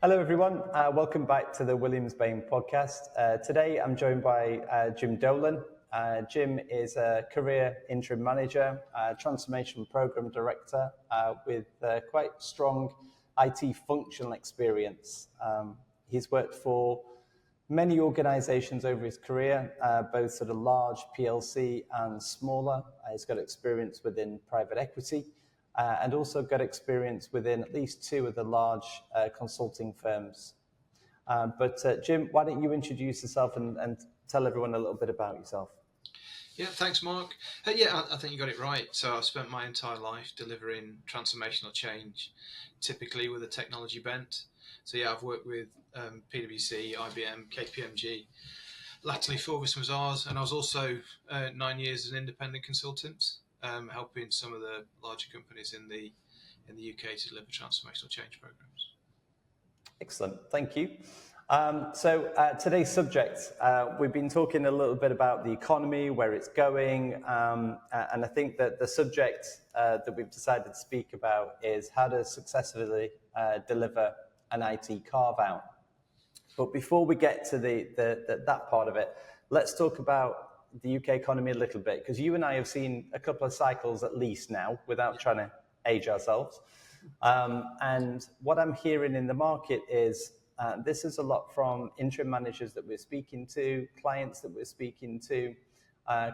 Hello, everyone. Welcome back to the Williams Bain podcast. Today, I'm joined by Jim Dolan. Jim is a career interim manager, transformation program director with quite strong IT functional experience. He's worked for many organizations over his career, both sort of large PLC and smaller. He's got experience within private equity. And also got experience within at least two of the large consulting firms. But Jim, why don't you introduce yourself and tell everyone a little bit about yourself? Yeah, thanks, Mark. I think you got it right. So I've spent my entire life delivering transformational change, typically with a technology bent. So yeah, I've worked with PwC, IBM, KPMG. Latterly, Forvis was ours, and I was also 9 years as an independent consultant, helping some of the larger companies in the UK to deliver transformational change programs. Excellent, thank you. Today's subject, we've been talking a little bit about the economy, where it's going, and I think that the subject that we've decided to speak about is how to successfully deliver an IT carve-out. But before we get to that part of it, let's talk about the UK economy a little bit, because you and I have seen a couple of cycles at least now, without trying to age ourselves. And what I'm hearing in the market is this is a lot from interim managers that we're speaking to, clients that we're speaking to,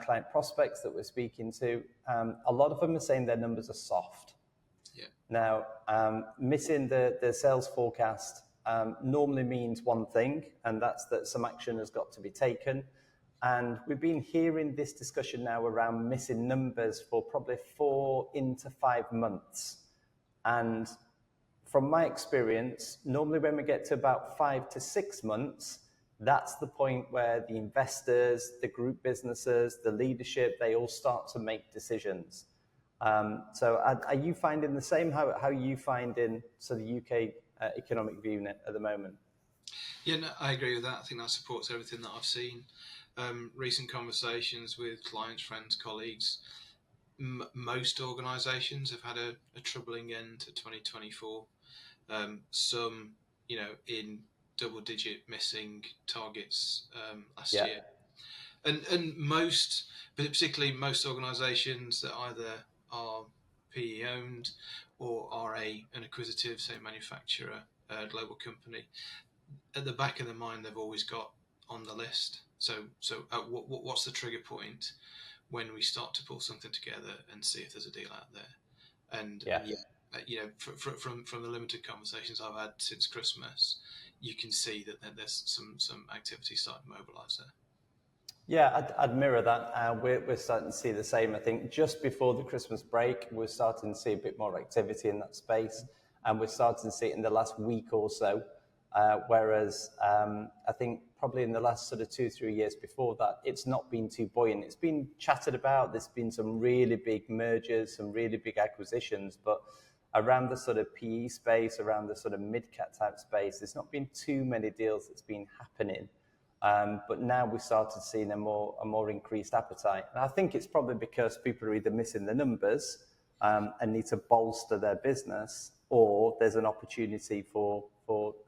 client prospects that we're speaking to. A lot of them are saying their numbers are soft. Yeah. Now, missing the sales forecast normally means one thing, and that's that some action has got to be taken. And we've been hearing this discussion now around missing numbers for probably 4 into 5 months. And from my experience, normally when we get to about 5 to 6 months, that's the point where the investors, the group businesses, the leadership, they all start to make decisions. So are you finding the same? How are you finding the UK economic view at the moment? Yeah, no, I agree with that. I think that supports everything that I've seen. Recent conversations with clients, friends, colleagues. Most organisations have had a troubling end to 2024. Some, in double-digit missing targets last year, and most, but particularly most organisations that either are PE owned or are an acquisitive, say, manufacturer, global company. At the back of their mind, they've always got on the list. So what's the trigger point when we start to pull something together and see if there's a deal out there? And from the limited conversations I've had since Christmas, you can see that there's some activity starting to mobilise there. Yeah, I'd mirror that. We're starting to see the same. I think just before the Christmas break, we're starting to see a bit more activity in that space, and we're starting to see it in the last week or so. Whereas I think probably in the last sort of 2-3 years before that, it's not been too buoyant. It's been chatted about. There's been some really big mergers, some really big acquisitions, but around the sort of PE space, around the sort of mid-cap type space, there's not been too many deals that's been happening. But now we started seeing a more increased appetite. And I think it's probably because people are either missing the numbers and need to bolster their business, or there's an opportunity for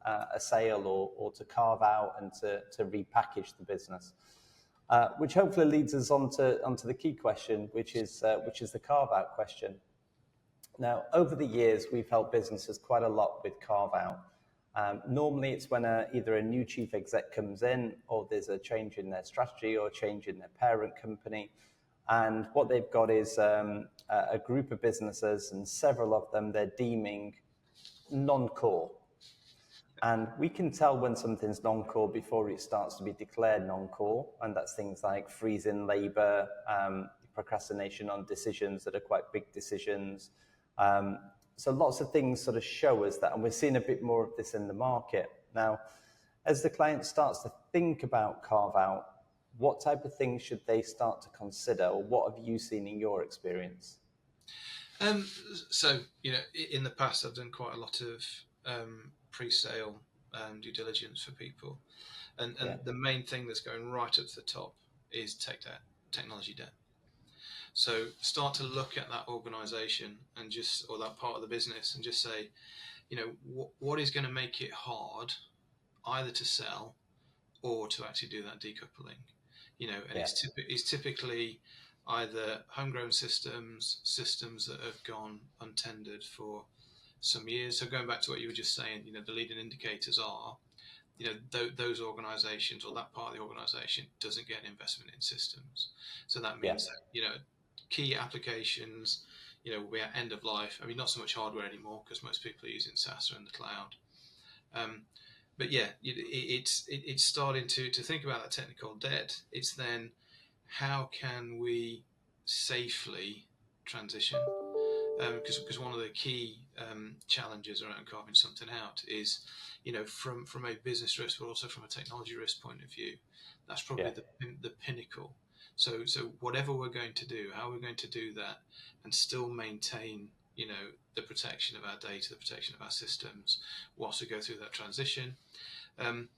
a sale or to carve out and to repackage the business, which hopefully leads us onto the key question, which is the carve out question. Now, over the years, we've helped businesses quite a lot with carve out. Normally, it's when either a new chief exec comes in, or there's a change in their strategy or a change in their parent company. And what they've got is a group of businesses, and several of them they're deeming non-core. And we can tell when something's non-core before it starts to be declared non-core. And that's things like freezing labour, procrastination on decisions that are quite big decisions. So lots of things sort of show us that, and we're seeing a bit more of this in the market. Now, as the client starts to think about carve-out, what type of things should they start to consider, or what have you seen in your experience? So, in the past, I've done quite a lot of pre-sale due diligence for people. And the main thing that's going right up to the top is tech debt, technology debt. So start to look at that organisation or that part of the business and just say, what is going to make it hard either to sell or to actually do that decoupling, and it's typically either homegrown systems that have gone untendered for some years. So going back to what you were just saying, the leading indicators are, those organizations or that part of the organization doesn't get an investment in systems. So that means that, key applications, will be at end of life. I mean, not so much hardware anymore because most people are using SaaS or in the cloud. But it's starting to think about that technical debt. It's then how can we safely transition? Because one of the key challenges around carving something out is, from a business risk, but also from a technology risk point of view, that's probably the pinnacle. So whatever we're going to do, how we're going to do that, and still maintain, the protection of our data, the protection of our systems, whilst we go through that transition. And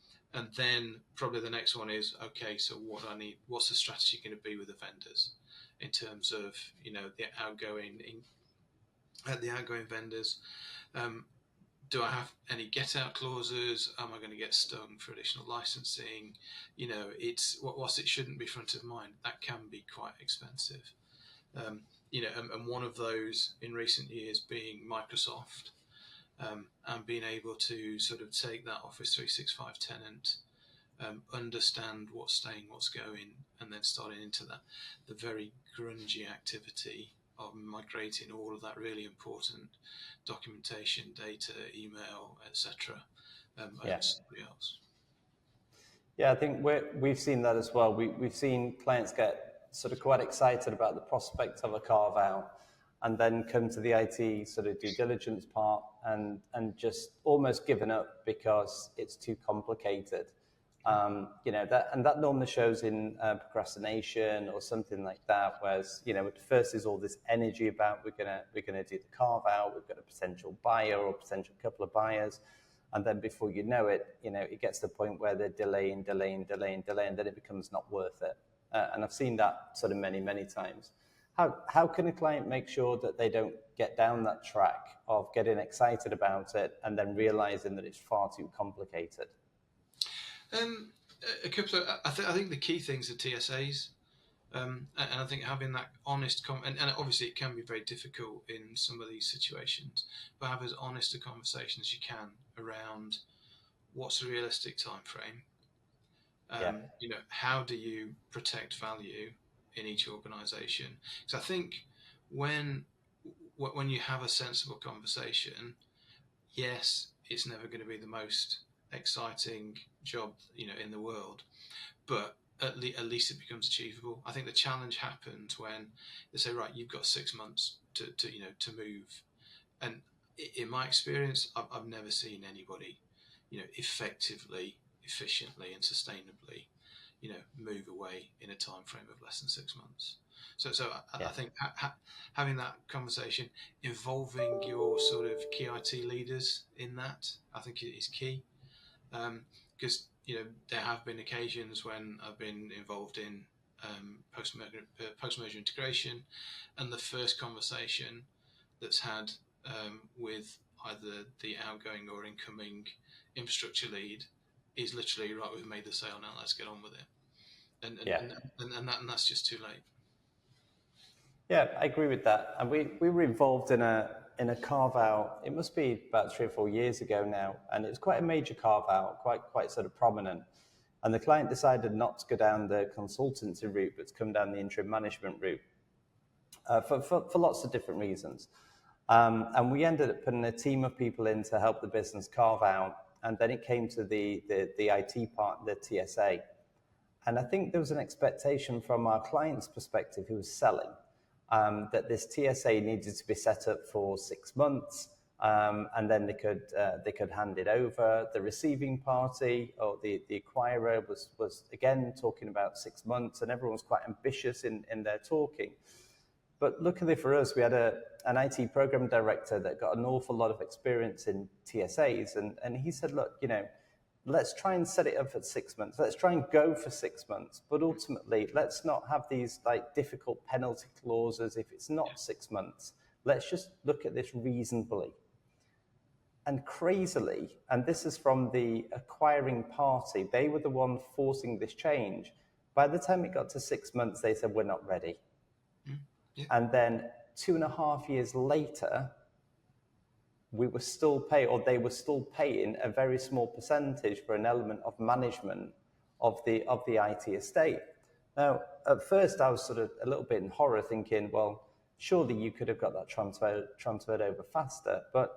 then probably the next one is, okay, so what I need, what's the strategy going to be with the vendors in terms of, the outgoing vendors? Do I have any get out clauses? Am I going to get stung for additional licensing? It's whilst it shouldn't be front of mind, that can be quite expensive. And one of those in recent years being Microsoft, and being able to sort of take that Office 365 tenant, understand what's staying, what's going, and then starting into the very grungy activity of migrating all of that really important documentation, data, email, etc. Over to somebody else. Yeah, I think we've seen that as well. We've seen clients get sort of quite excited about the prospect of a carve out, and then come to the IT sort of due diligence part and just almost given up because it's too complicated. That normally shows in procrastination or something like that. Whereas, at first is all this energy about we're gonna do the carve out. We've got a potential buyer or potential couple of buyers, and then before you know it, it gets to the point where they're delaying, and then it becomes not worth it. And I've seen that sort of many times. How can a client make sure that they don't get down that track of getting excited about it and then realizing that it's far too complicated? A couple of, I think the key things are TSAs, and I think having that honest and obviously it can be very difficult in some of these situations, but have as honest a conversation as you can around what's a realistic time frame. How do you protect value in each organisation? Because I think when you have a sensible conversation, yes, it's never going to be the most exciting job in the world, but at least it becomes achievable. I think the challenge happens when they say, right, you've got 6 months to move, and in my experience, I've never seen anybody effectively, efficiently and sustainably move away in a time frame of less than 6 months. So I think having that conversation, involving your sort of key IT leaders in that, I think is key. Because there have been occasions when I've been involved in post-merger integration, and the first conversation that's had with either the outgoing or incoming infrastructure lead is literally, right, we've made the sale, now let's get on with it, and that's just too late. Yeah, I agree with that. And we were involved in a carve out. It must be about 3 or 4 years ago now, and it was quite a major carve out, quite sort of prominent. And the client decided not to go down the consultancy route, but to come down the interim management route for lots of different reasons. And we ended up putting a team of people in to help the business carve out. And then it came to the IT part, the TSA. And I think there was an expectation from our client's perspective who was selling that this TSA needed to be set up for 6 months, and then they could hand it over. The receiving party or the acquirer was again talking about 6 months, and everyone was quite ambitious in their talking. But luckily for us, we had an IT program director that got an awful lot of experience in TSAs, and he said, look, let's try and set it up at 6 months. Let's try and go for 6 months. But ultimately, let's not have these difficult penalty clauses if it's not 6 months. Let's just look at this reasonably. And crazily, and this is from the acquiring party, they were the one forcing this change. By the time it got to 6 months, they said, we're not ready. Yeah. And then 2.5 years later, we were still paying, or they were still paying a very small percentage for an element of management of the IT estate. Now, at first, I was sort of a little bit in horror, thinking, well, surely you could have got that transferred over faster. But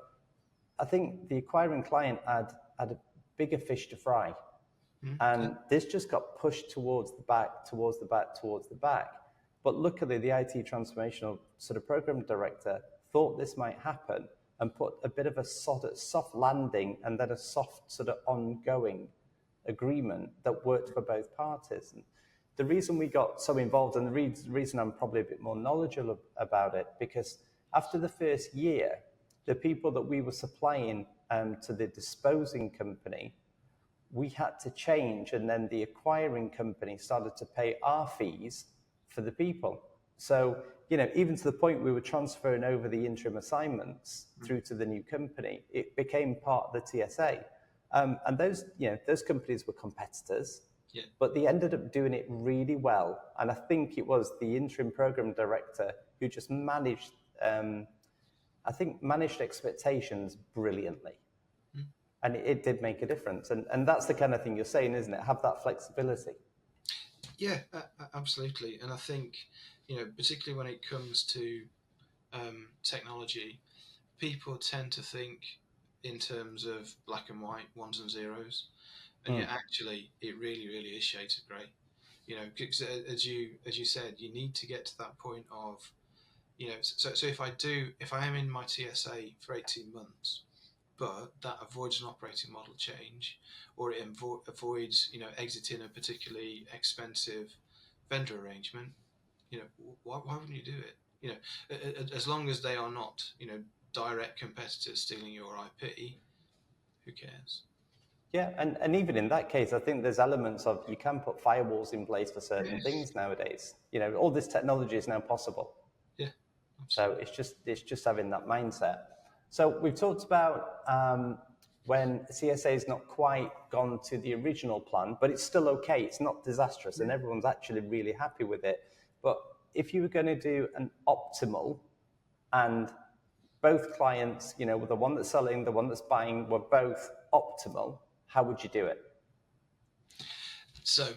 I think the acquiring client had a bigger fish to fry. And this just got pushed towards the back. But luckily, the IT transformational sort of program director thought this might happen and put a bit of a soft landing and then a soft sort of ongoing agreement that worked for both parties. And the reason we got so involved, and the reason I'm probably a bit more knowledgeable about it, because after the first year, the people that we were supplying to the disposing company, we had to change, and then the acquiring company started to pay our fees for the people. So, even to the point we were transferring over the interim assignments through to the new company, it became part of the TSA. And those companies were competitors, but they ended up doing it really well. And I think it was the interim program director who just managed expectations brilliantly. And it did make a difference. And that's the kind of thing you're saying, isn't it? Have that flexibility. Yeah, absolutely. And I think, particularly when it comes to technology, people tend to think in terms of black and white, ones and zeros. And yet actually it really, really is shades of grey. Because as you said, you need to get to that point of, so if I am in my TSA for 18 months, but that avoids an operating model change, or it avoids, exiting a particularly expensive vendor arrangement, why wouldn't you do it? As long as they are not, direct competitors stealing your IP, who cares? Yeah, and even in that case, I think there's elements of you can put firewalls in place for certain things nowadays. All this technology is now possible. Yeah, absolutely. So it's just having that mindset. So we've talked about when CSA has not quite gone to the original plan, but it's still okay. It's not disastrous, and everyone's actually really happy with it. But if you were going to do an optimal, and both clients, the one that's selling, the one that's buying, were both optimal, how would you do it? So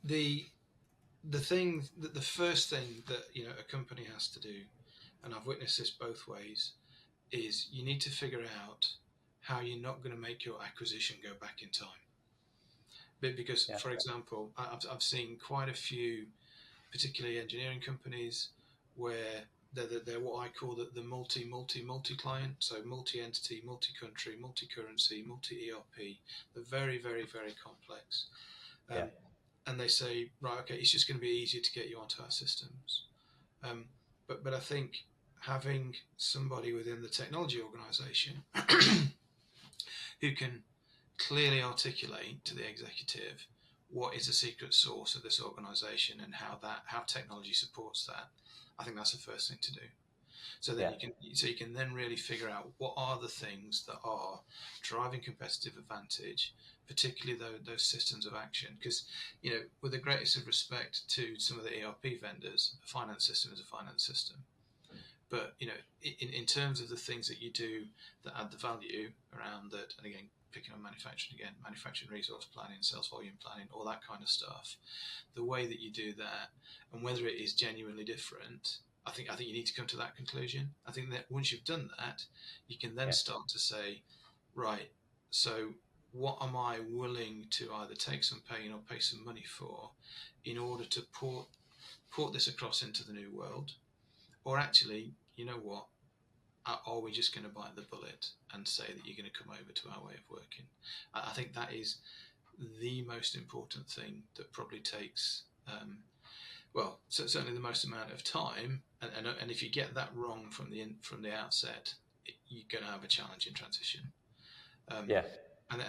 the first thing that a company has to do, and I've witnessed this both ways, is you need to figure out how you're not going to make your acquisition go back in time. Because, for example, I've seen quite a few, particularly engineering companies, where they're what I call the multi client, so multi-entity, multi-country, multi-currency, multi-ERP. They're very, very, very complex. And they say, right, okay, it's just going to be easier to get you onto our systems. But I think having somebody within the technology organization who can clearly articulate to the executive what is the secret source of this organization and how technology supports that, I think that's the first thing to do. So that you can then really figure out what are the things that are driving competitive advantage, particularly those systems of action. Because, with the greatest of respect to some of the ERP vendors, a finance system is a finance system. But, in terms of the things that you do that add the value around that, and again, picking on manufacturing resource planning, sales volume planning, all that kind of stuff, the way that you do that and whether it is genuinely different, I think you need to come to that conclusion. I think that once you've done that, you can then start to say, right, so what am I willing to either take some pain or pay some money for in order to port this across into the new world? Or actually, you know what, are we just going to bite the bullet and say that you're going to come over to our way of working? I think that is the most important thing that probably takes, certainly the most amount of time. And if you get that wrong from the outset, you're going to have a challenging transition. And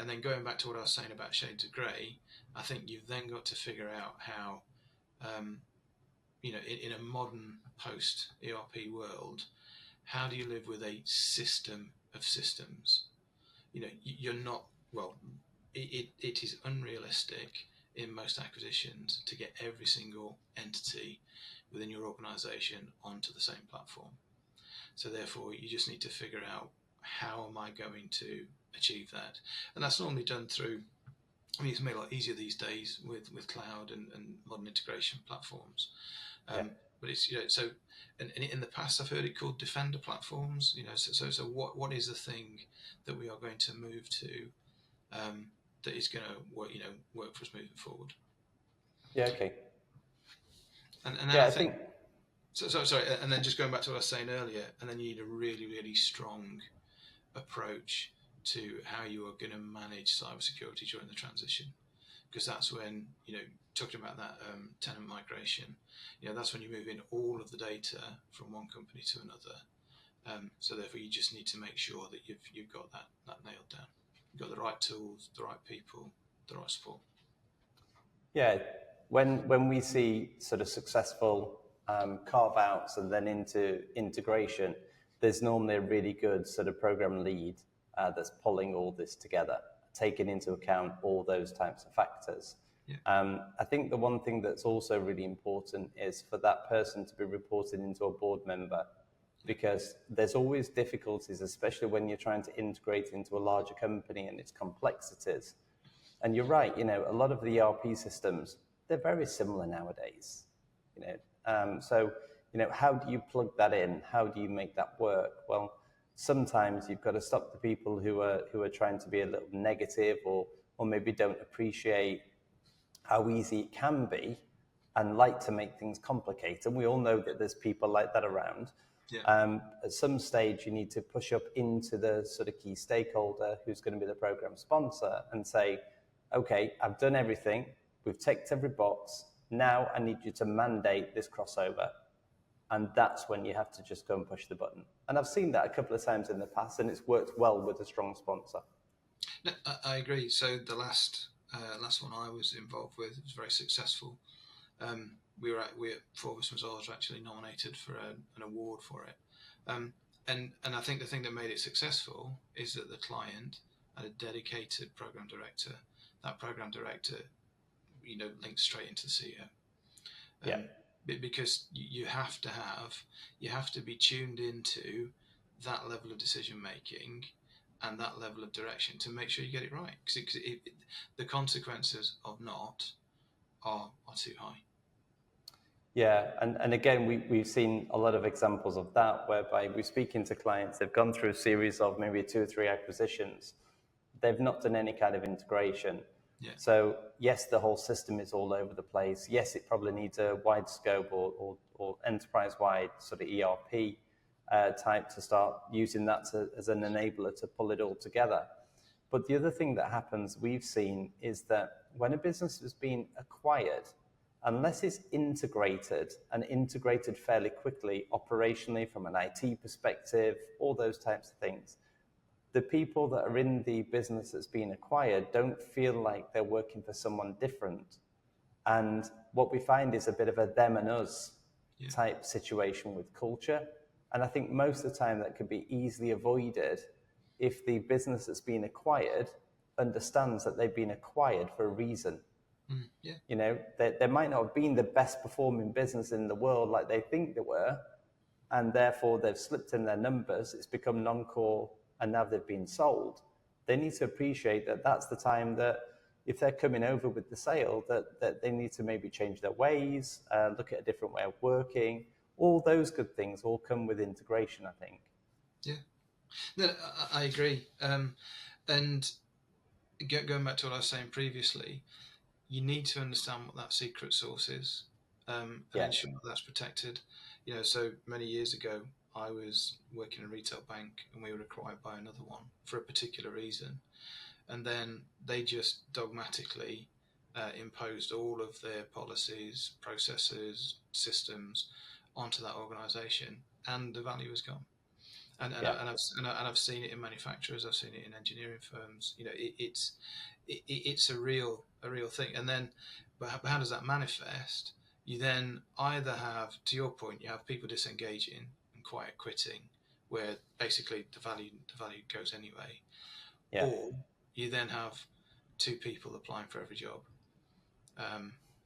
then going back to what I was saying about shades of grey, I think you've then got to figure out how, in a modern post-ERP world, how do you live with a system of systems? you're not, well, it is unrealistic in most acquisitions to get every single entity within your organisation onto the same platform. So therefore, you just need to figure out, how am I going to achieve that? And that's normally done through, it's made a lot easier these days with cloud and modern integration platforms. But it's, so, and in the past, I've heard it called defender platforms. So what is the thing that we are going to move to, that is going to work for us moving forward? Yeah. Okay. And then I think. So sorry, and then just going back to what I was saying earlier, and then you need a really, really strong approach to how you are going to manage cybersecurity during the transition, because that's when, talking about that tenant migration, that's when you move in all of the data from one company to another. So therefore, you just need to make sure that you've got that nailed down. You've got the right tools, the right people, the right support. Yeah, when we see sort of successful carve outs and then into integration, there's normally a really good sort of program lead that's pulling all this together, taking into account all those types of factors. Yeah. I think the one thing that's also really important is for that person to be reported into a board member, because there's always difficulties, especially when you're trying to integrate into a larger company and its complexities. And you're right, a lot of the ERP systems, they're very similar nowadays. So how do you plug that in? How do you make that work? Well, sometimes you've got to stop the people who are trying to be a little negative or maybe don't appreciate how easy it can be and like to make things complicated. And we all know that there's people like that around. Yeah. At some stage, you need to push up into the sort of key stakeholder who's going to be the program sponsor and say, okay, I've done everything. We've ticked every box. Now I need you to mandate this crossover. And that's when you have to just go and push the button. And I've seen that a couple of times in the past, and it's worked well with a strong sponsor. No, I agree. So the last one I was involved with was very successful. We were four of us were actually nominated for an award for it. And I think the thing that made it successful is that the client had a dedicated program director. That program director, links straight into the CEO. Yeah. Because you have to be tuned into that level of decision making and that level of direction to make sure you get it right. Because the consequences of not are too high. Yeah, and again, we've seen a lot of examples of that, whereby we're speaking to clients, they've gone through a series of maybe 2 or 3 acquisitions. They've not done any kind of integration. Yeah. So yes, the whole system is all over the place. Yes, it probably needs a wide scope or enterprise-wide sort of ERP type to start using that as an enabler to pull it all together. But the other thing that happens, we've seen, is that when a business has been acquired, unless it's integrated fairly quickly operationally from an IT perspective, all those types of things, the people that are in the business that's been acquired don't feel like they're working for someone different. And what we find is a bit of a them and us type situation with culture. And I think most of the time that could be easily avoided if the business that's been acquired understands that they've been acquired for a reason. They might not have been the best performing business in the world like they think they were, and therefore they've slipped in their numbers, it's become non-core, and now they've been sold. They need to appreciate that that's the time that if they're coming over with the sale, that they need to maybe change their ways, look at a different way of working. All those good things all come with integration, I think. Yeah, no, I agree. And going back to what I was saying previously, you need to understand what that secret sauce is, and ensure that that's protected. So many years ago, I was working in a retail bank and we were acquired by another one for a particular reason. And then they just dogmatically imposed all of their policies, processes, systems onto that organisation, and the value is gone. And I've seen it in manufacturers, I've seen it in engineering firms. It's a real thing. And then, but how does that manifest? You then either have, to your point, you have people disengaging and quiet quitting, where basically the value goes anyway, Yeah. Or you then have 2 people applying for every job.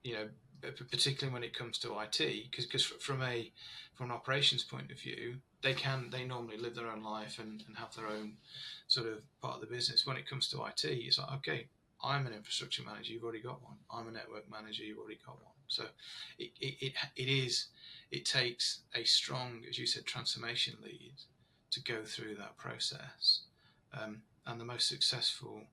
You know, particularly when it comes to IT, because from an operations point of view, they normally live their own life and have their own sort of part of the business. When it comes to IT, it's like, okay, I'm an infrastructure manager, you've already got one. I'm a network manager, you've already got one. So it takes a strong, as you said, transformation lead to go through that process. And the most successful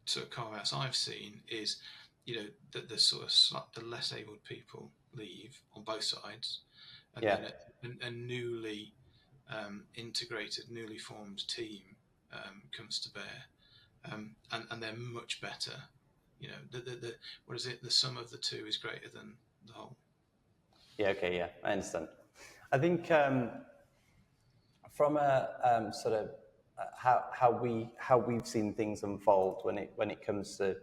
sort of carve-outs I've seen is, you know, that the sort of the less able people leave on both sides, and Yeah. then a newly integrated, newly formed team comes to bear, and they're much better. You know, the what is it? The sum of the two is greater than the whole. Yeah. Okay. Yeah, I understand. I think from a sort of how we've seen things unfold when it comes to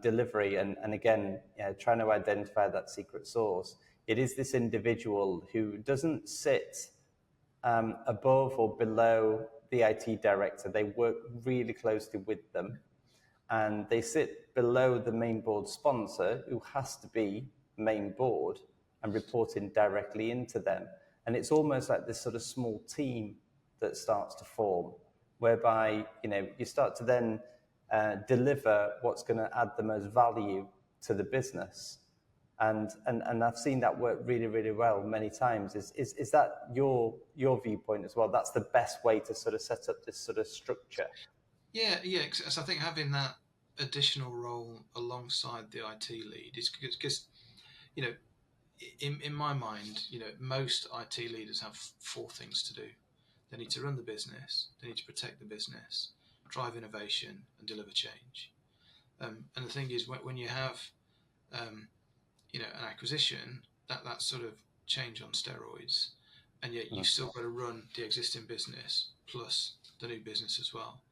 delivery, and again, trying to identify that secret sauce. It is this individual who doesn't sit above or below the IT director. They work really closely with them, and they sit below the main board sponsor, who has to be main board and reporting directly into them. And it's almost like this sort of small team that starts to form, whereby you start to then deliver what's going to add the most value to the business. And I've seen that work really, really well many times. Is that your viewpoint as well? That's the best way to sort of set up this sort of structure. Yeah. So I think having that additional role alongside the IT lead is because, you know, in my mind, you know, most IT leaders have 4 things to do. They need to run the business, they need to protect the business, drive innovation, and deliver change. And the thing is, when you have, you know, an acquisition, that's sort of change on steroids, and yet you've still got to run the existing business plus the new business as well.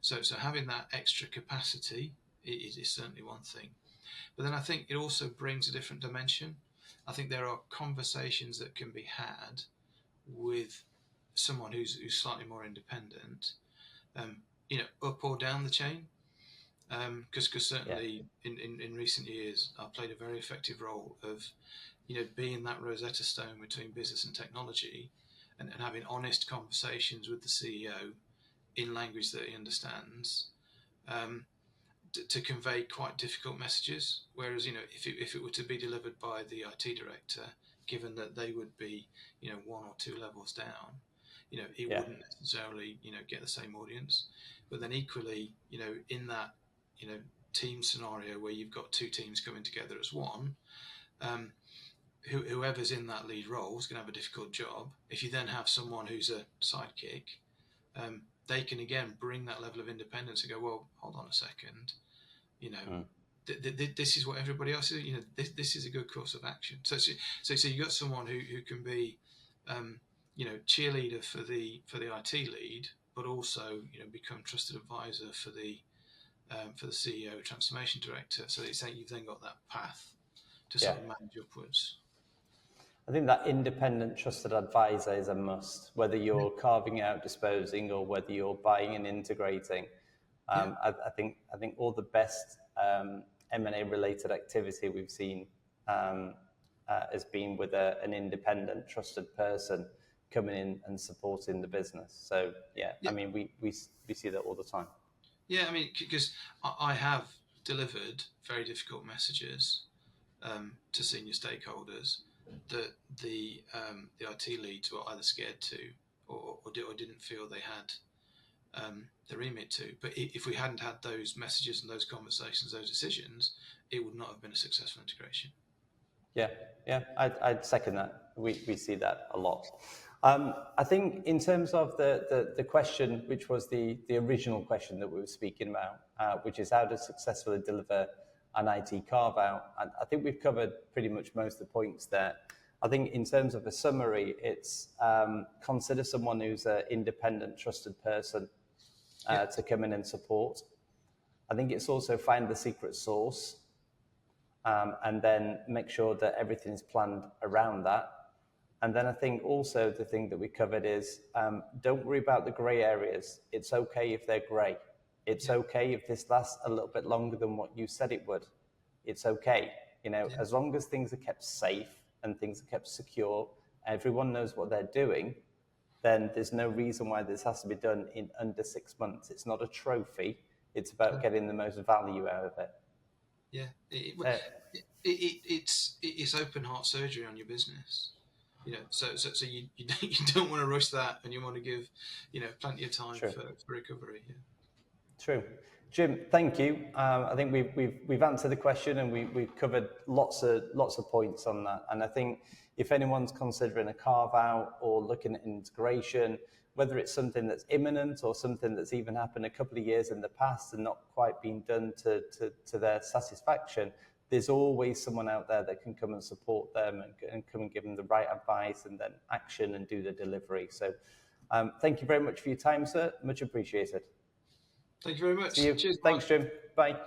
So having that extra capacity is certainly one thing. But then I think it also brings a different dimension. I think there are conversations that can be had with someone who's slightly more independent, you know, up or down the chain. Because certainly in recent years, I've played a very effective role of, you know, being that Rosetta Stone between business and technology, and having honest conversations with the CEO in language that he understands, to convey quite difficult messages. Whereas, you know, if it were to be delivered by the IT director, given that they would be, you know, 1 or 2 levels down, you know, it wouldn't necessarily, you know, get the same audience. But then equally, you know, in that, you know, team scenario where you've got 2 teams coming together as one, whoever's in that lead role is going to have a difficult job. If you then have someone who's a sidekick, they can again bring that level of independence and go, well, hold on a second, you know, this is what everybody else is. You know, this is a good course of action. So you got someone who can be, you know, cheerleader for the IT lead, but also, you know, become trusted advisor for the CEO, transformation director. So it's saying you've then got that path to sort of manage upwards. I think that independent trusted advisor is a must, whether you're carving out, disposing, or whether you're buying and integrating. I think all the best M&A related activity we've seen has been with an independent trusted person coming in and supporting the business. So I mean, we see that all the time. Yeah, I mean, because I have delivered very difficult messages to senior stakeholders that the IT leads were either scared to or didn't feel they had the remit to. But if we hadn't had those messages and those conversations, those decisions, it would not have been a successful integration. Yeah, I'd second that. We see that a lot. I think in terms of the question, which was the original question that we were speaking about, which is how to successfully deliver an IT carve out, I think we've covered pretty much most of the points there. I think in terms of a summary, it's consider someone who's an independent, trusted person to come in and support. I think it's also find the secret sauce. And then make sure that everything's planned around that. And then I think also the thing that we covered is don't worry about the grey areas. It's okay if they're grey. It's okay if this lasts a little bit longer than what you said it would. It's okay. As long as things are kept safe and things are kept secure, everyone knows what they're doing, then there's no reason why this has to be done in under 6 months. It's not a trophy. It's about getting the most value out of it. Yeah, it's open heart surgery on your business. So you don't want to rush that, and you want to give plenty of time for recovery. Yeah. True. Jim, thank you. I think we've answered the question, and we've covered lots of points on that. And I think if anyone's considering a carve out or looking at integration, whether it's something that's imminent or something that's even happened a couple of years in the past and not quite been done to their satisfaction, there's always someone out there that can come and support them and come and give them the right advice and then action and do the delivery. So thank you very much for your time, sir. Much appreciated. Thank you very much. See you. Cheers. Thanks, Jim. Bye.